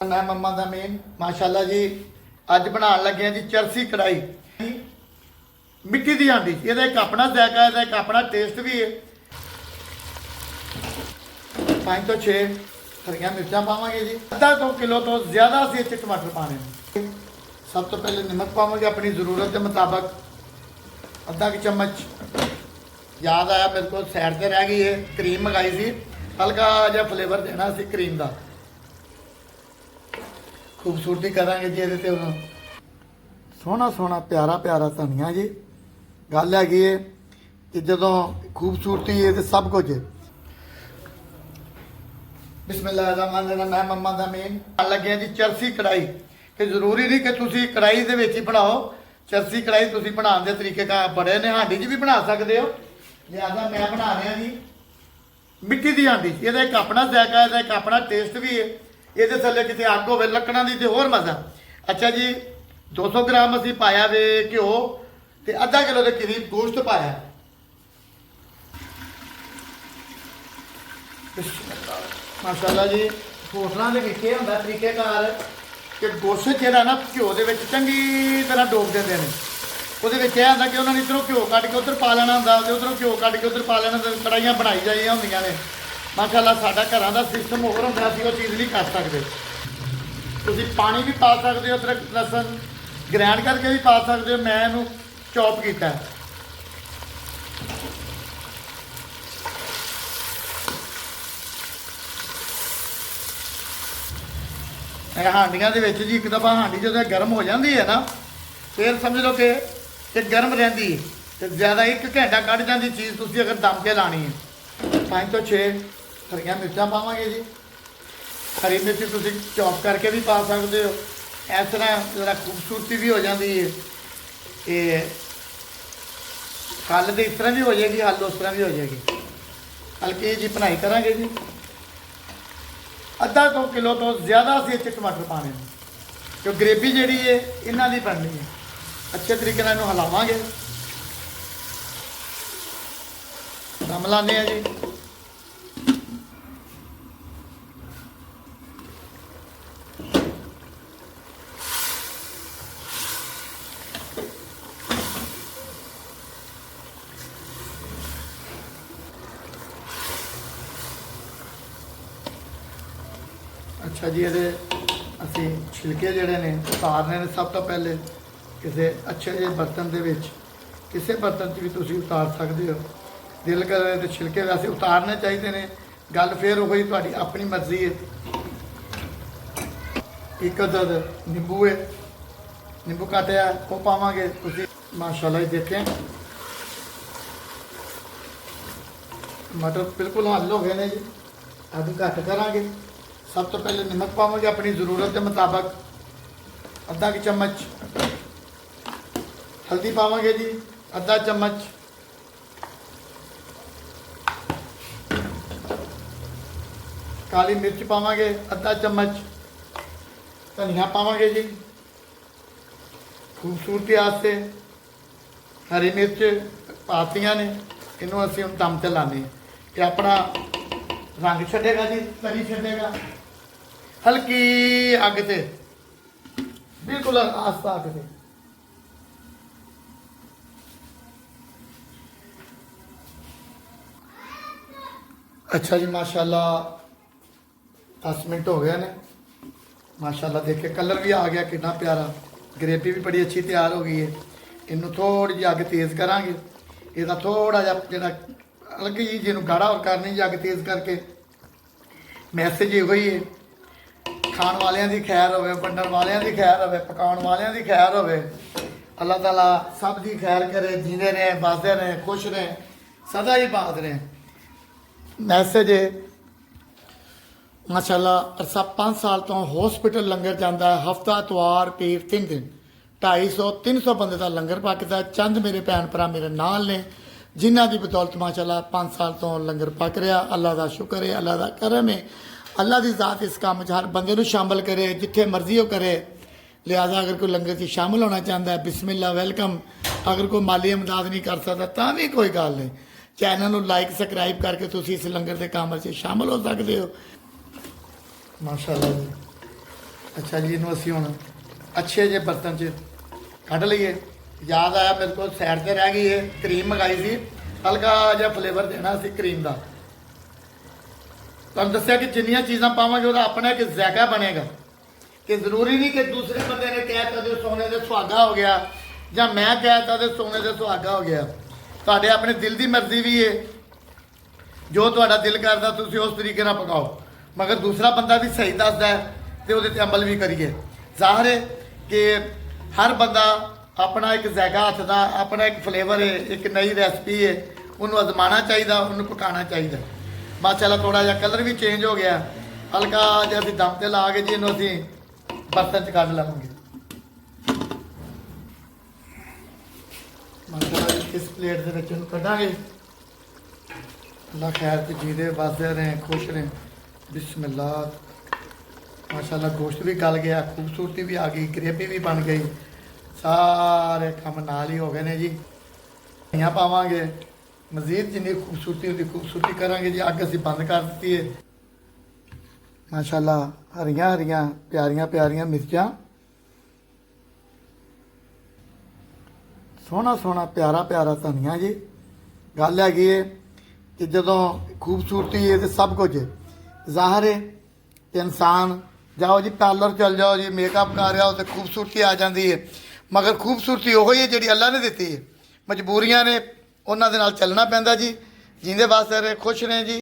मैं मम्मा का मेन माशाल्लाह जी अज बना लगे जी चरसी कढ़ाई मिट्टी की आंदी ये एक अपना जायका है एक अपना टेस्ट भी है। 5 तो 6 हरिया मिर्चा पावे जी आधा तो किलो तो ज़्यादा असी इस टमाटर पाने। सब तो पहले नमक पावे अपनी जरूरत के मुताबिक आधा चम्मच। याद आया मेरे को सैड से रह गई है क्रीम मंगाई थी हल्का जहा फ्लेवर देना सी क्रीम का खूबसूरती करांगे जी ये सोहना सोहना प्यारा प्यारा धनिया जी। गल हैगी है कि जदों खूबसूरती है तो सब कुछ है। बिस्मिल्लाहिर्रहमानिर्रहीम मैं मम्मा का मेन लगे जी चरसी कढ़ाई कि जरूरी नहीं कि तुसी कढ़ाई दे विच ही बनाओ। चरसी कढ़ाई तुसी बनाने के तरीके का बड़े ने हांडी च भी बना सकते हो लिहाजा मैं बना रहा जी मिट्टी की हांडी। ये एक अपना जायका है एक अपना टेस्ट भी है। ये थले कितने अग हो लकड़ा की तो होर मजा। अच्छा जी 200 ग्राम असी पाया वे घ्यो तो आधा किलो के करीब गोश्त पाया। माशाल्लाह जी होटलों के विच होंदा तरीकेकार कि गोश्त जो ना घ्यो के चंगी तरह डोब देंगे हैं। वो यह होंगे कि उन्होंने इधरों घ्यो कट के उधर पा लेना होंगे उधरों घ्यो कट के उधर पा लेना कढ़ाइयाँ बनाई जाइए होंदियां ने। माशाल्लाह साडा घरां दा सिस्टम होर होंदा असीं वो चीज़ नहीं कर सकते। तुसीं पानी भी पा सकते हो अदरक लसन ग्रैंड करके भी पा सकते हो। मैं इहनूं चॉप कीता है। हांडियां दे विच जी एक दफ़ा हांडी जो गर्म हो जाती है ना फिर समझ लो कि गर्म रहिंदी है तो ज़्यादा 1 घंटा कढ़ जाती चीज़ तुसीं अगर दम के लानी है। 5 तो 6 हरिया मिर्चा पावे जी। हरी मिर्च तुसीं चॉप करके भी पा सकते हो। इस तरह जरा खूबसूरती भी हो जाती है। ये हल तो इस तरह भी हो जाएगी हल उस तरह भी हो जाएगी। हल्की जी बनाई करांगे जी आधा तो किलो तो ज़्यादा असीं इस टमाटर पाने जो ग्रेवी जी है इन्हां दी बननी है। अच्छे तरीके नाल इहनूं हिलावांगे दम लाने हैं जी। अच्छा जी ये असी छिलके जोड़े ने उतारने ने सब तो पहले किसी अच्छे जे बर्तन के किसी बर्तन भी तुम उतार सकते हो। दिल करे तो छिलके वैसे उतारने चाहिए ने। गल फिर वही थोड़ी अपनी मर्जी है। एक अदद नींबू है नींबू काटिया वो पावे तुम माशाल्लाह देखें टमाटर बिल्कुल हल हो गए ने जी। अभी घट करांगे। सब तो पहले नमक पावे अपनी जरूरत के मुताबिक आधा चम्मच। हल्दी पावे जी आधा चम्मच। काली मिर्च पावे आधा चम्मच। धनिया पावे जी खूबसूरती वास्ते। हरी मिर्च पातियां ने इनू असीं हुण दम ते लाने कि अपना रंग छड्डेगा जी तरी छड्डेगा। हल्की अग से बिल्कुल आस्ता अग से अच्छा जी माशाल्लाह 10 मिनट हो गए ने। माशाल्लाह देखिए कलर भी आ गया कितना प्यारा। ग्रेवी भी बड़ी अच्छी तैयार हो गई है। इनू थोड़ी जी अग तेज़ करांगे। इसका थोड़ा जहा जो हल्की जी जिन्होंने गाढ़ा और करनी जी अग तेज़ करके। मैसेज यो ही है खाण वालियां दी खैर होवे वंडण वालियां दी खैर होवे पकाउण वालियां दी खैर होवे। अल्लाह ताला सब दी खैर करे जींदे रहे बसदे रहे खुश रहे सदा ही बात रहे। मैसेज है माशाल्लाह अरसा 5 साल तो हॉस्पिटल लंगर जाता है। हफ्ता इतवार पीर 3 दिन 250-300 बंदे का लंगर पकता। चंद मेरे भैन भरा मेरे नाल ने जिन्हों की बदौलत माशाल्लाह 5 साल तो लंगर पक रहा। अल्लाह का शुक्र है अल्लाह का करम है। अल्लाह की ज़ात इस काम हर बंदे को शामिल करे जिथे मर्जी वो करे। लिहाजा अगर कोई लंगर से शामिल होना चाहता है बिस्मिल्लाह वेलकम। अगर कोई माली इमदाद नहीं कर सकता तो भी कोई गल नहीं। चैनल को लाइक सबसक्राइब करके तुम इस लंगर के काम से शामिल हो सकते हो। माशाल्लाह जी ਅੱਛਾ ਜੀ, ਇਹਨੂੰ ਅਸੀਂ ਹੁਣ ਅੱਛੇ ਜਿਹੇ ਬਰਤਨ 'ਚ ਕੱਢ ਲਈਏ। ਯਾਦ ਆਇਆ ਮੇਰੇ ਕੋਲ ਸਾਈਡ ਤੇ ਰਹਿ ਗਈ ਹੈ, ਕਰੀਮ ਮੰਗਾਈ ਸੀ, ਹਲਕਾ ਜਿਹਾ ਫਲੇਵਰ ਦੇਣਾ ਸੀ ਕਰੀਮ ਦਾ। ਤੁਹਾਨੂੰ ਦੱਸਿਆ ਕਿ ਜਿੰਨੀਆਂ ਚੀਜ਼ਾਂ ਪਾਵਾਂਗੇ ਉਹਦਾ ਆਪਣਾ ਇੱਕ ਜ਼ਾਇਕਾ ਬਣੇਗਾ, ਕਿ ਜ਼ਰੂਰੀ ਨਹੀਂ ਕਿ ਦੂਸਰੇ ਬੰਦੇ ਨੇ ਕਹਿਤਾ ਤੇ ਸੋਨੇ ਦੇ ਸੁਹਾਗਾ ਹੋ ਗਿਆ, ਜਾਂ ਮੈਂ ਕਹਿਤਾ ਤੇ ਸੋਨੇ ਦੇ ਸੁਹਾਗਾ ਹੋ ਗਿਆ। ਤੁਹਾਡੇ ਆਪਣੇ ਦਿਲ ਦੀ ਮਰਜ਼ੀ ਵੀ ਹੈ, ਜੋ ਤੁਹਾਡਾ ਦਿਲ ਕਰਦਾ ਤੁਸੀਂ ਉਸ ਤਰੀਕੇ ਨਾਲ ਪਕਾਓ, ਮਗਰ ਦੂਸਰਾ ਬੰਦਾ ਵੀ ਸਹੀ ਦੱਸਦਾ ਹੈ ਤੇ ਉਹਦੇ ਤੇ ਅਮਲ ਵੀ ਕਰੀਏ। ਜ਼ਾਹਰ ਹੈ ਕਿ ਹਰ ਬੰਦਾ ਆਪਣਾ ਇੱਕ ਜ਼ਾਇਕਾ ਹੱਥ ਦਾ, ਆਪਣਾ ਇੱਕ ਫਲੇਵਰ ਹੈ, ਇੱਕ ਨਈ ਰੈਸਪੀ ਹੈ, ਉਹਨੂੰ ਅਜ਼ਮਾਉਣਾ ਚਾਹੀਦਾ, ਉਹਨੂੰ ਪਕਾਉਣਾ ਚਾਹੀਦਾ। ਮਾਸ਼ਾਅੱਲਾ ਥੋੜਾ ਜਿਹਾ ਕਲਰ ਵੀ ਚੇਂਜ ਹੋ ਗਿਆ, ਹਲਕਾ ਜਿਹਾ ਅਸੀਂ ਦਮ ਤੇ ਲਾ ਕੇ ਜੀ ਇਹਨੂੰ ਅਸੀਂ ਬਰਤਨ 'ਚ ਕੱਢ ਲਵਾਂਗੇ। ਮਾਸ਼ਾਅੱਲਾ ਇਸ ਪਲੇਟ ਦੇ ਵਿੱਚ ਇਹਨੂੰ ਕੱਢਾਂਗੇ। ਅੱਲਾ ਖੈਰ ਤੇ ਜੀਦੇ ਵਸਦੇ ਰਹੇ, ਖੁਸ਼ ਰਹੇ। ਬਿਸਮਿल्लाह। माशाल्लाह गोश्त भी गल गया, खूबसूरती भी आ गई, ग्रेवी भी बन गई, सारे काम नाल ही हो गए ने जी। धनिया पावांगे, मजीद जिन्नी खूबसूरती होती खूबसूरती करांगे जी। अग असीं बंद कर दी है। माशाल्लाह हरियां हरियां प्यारियां प्यारियां मिर्चां, सोहना सोहना प्यारा प्यारा धनिया जी। गल हैगी है कि जदों खूबसूरती है तो सब कुछ है। ज़ाहिर है कि इंसान जाओ जी पार्लर चल जाओ जी, मेकअप कर रहा हो तो खूबसूरती आ जाती है, मगर खूबसूरती वो ही है जी अल्लाह ने दी है। मजबूरियां ने उन्होंने चलना पैंदा जी। जिंदे वास्ते रहे, खुश रहें जी।